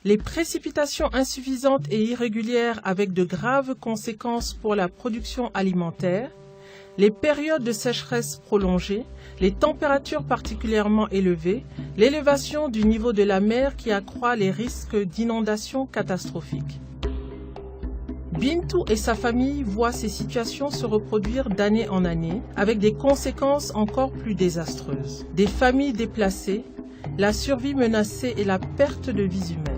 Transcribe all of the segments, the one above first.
Les précipitations insuffisantes et irrégulières avec de graves conséquences pour la production alimentaire, les périodes de sécheresse prolongées, les températures particulièrement élevées, l'élévation du niveau de la mer qui accroît les risques d'inondations catastrophiques. Bintou et sa famille voient ces situations se reproduire d'année en année avec des conséquences encore plus désastreuses. Des familles déplacées, la survie menacée et la perte de vies humaines.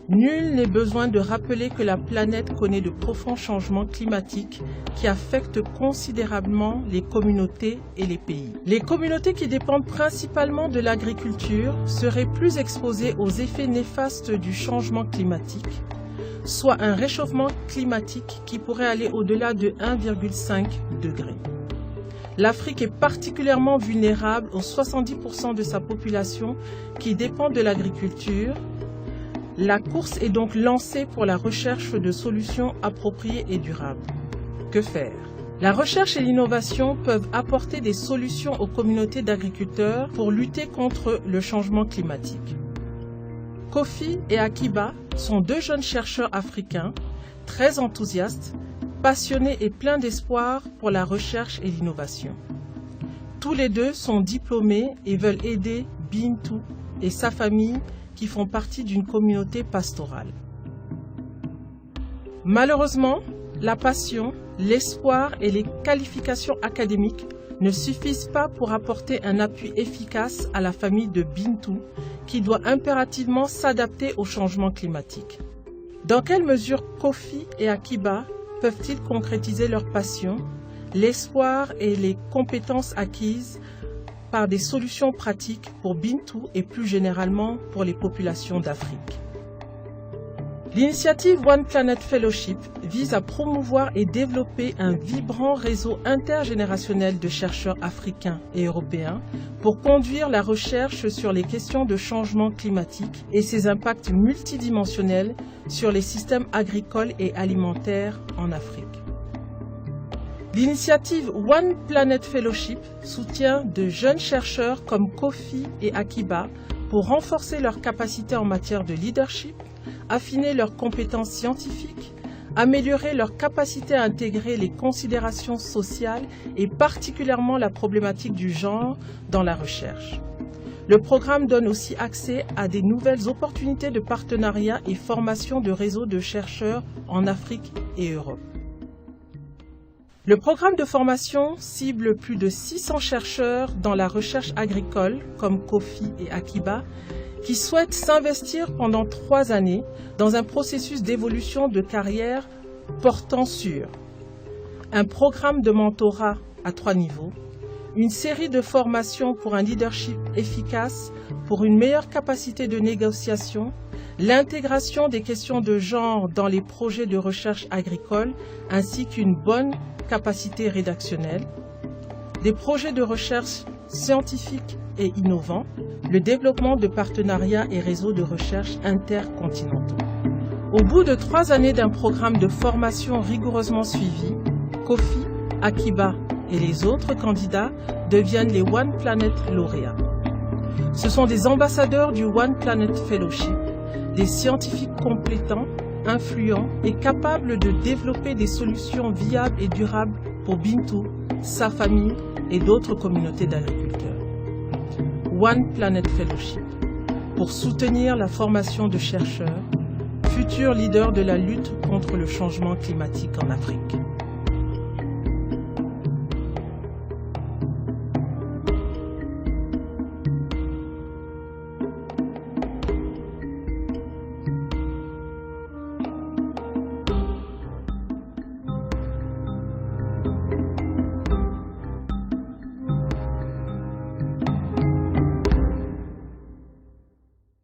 Nul n'est besoin de rappeler que la planète connaît de profonds changements climatiques qui affectent considérablement les communautés et les pays. Les communautés qui dépendent principalement de l'agriculture seraient plus exposées aux effets néfastes du changement climatique, soit un réchauffement climatique qui pourrait aller au-delà de 1,5 degré. L'Afrique est particulièrement vulnérable aux 70% de sa population qui dépend de l'agriculture. La course est donc lancée pour la recherche de solutions appropriées et durables. Que faire? La recherche et l'innovation peuvent apporter des solutions aux communautés d'agriculteurs pour lutter contre le changement climatique. Kofi et Akiba sont deux jeunes chercheurs africains, très enthousiastes, passionnés et pleins d'espoir pour la recherche et l'innovation. Tous les deux sont diplômés et veulent aider Bintou et sa famille qui font partie d'une communauté pastorale. Malheureusement, la passion, l'espoir et les qualifications académiques ne suffisent pas pour apporter un appui efficace à la famille de Bintou qui doit impérativement s'adapter au changement climatique. Dans quelle mesure Kofi et Akiba peuvent-ils concrétiser leur passion, l'espoir et les compétences acquises par des solutions pratiques pour Bintou et plus généralement pour les populations d'Afrique? L'initiative One Planet Fellowship vise à promouvoir et développer un vibrant réseau intergénérationnel de chercheurs africains et européens pour conduire la recherche sur les questions de changement climatique et ses impacts multidimensionnels sur les systèmes agricoles et alimentaires en Afrique. L'initiative One Planet Fellowship soutient de jeunes chercheurs comme Kofi et Akiba pour renforcer leurs capacités en matière de leadership, affiner leurs compétences scientifiques, améliorer leur capacité à intégrer les considérations sociales et particulièrement la problématique du genre dans la recherche. Le programme donne aussi accès à des nouvelles opportunités de partenariat et formation de réseaux de chercheurs en Afrique et Europe. Le programme de formation cible plus de 600 chercheurs dans la recherche agricole, comme Kofi et Akiba, qui souhaitent s'investir pendant 3 années dans un processus d'évolution de carrière portant sur un programme de mentorat à 3 niveaux, une série de formations pour un leadership efficace, pour une meilleure capacité de négociation, l'intégration des questions de genre dans les projets de recherche agricole, ainsi qu'une bonne capacité rédactionnelle, des projets de recherche scientifiques et innovants, le développement de partenariats et réseaux de recherche intercontinentaux. Au bout de 3 années d'un programme de formation rigoureusement suivi, Kofi, Akiba et les autres candidats deviennent les One Planet lauréats. Ce sont des ambassadeurs du One Planet Fellowship, des scientifiques compétents, influents et capables de développer des solutions viables et durables pour Bintou, sa famille et d'autres communautés d'agriculteurs. One Planet Fellowship, pour soutenir la formation de chercheurs, futurs leaders de la lutte contre le changement climatique en Afrique.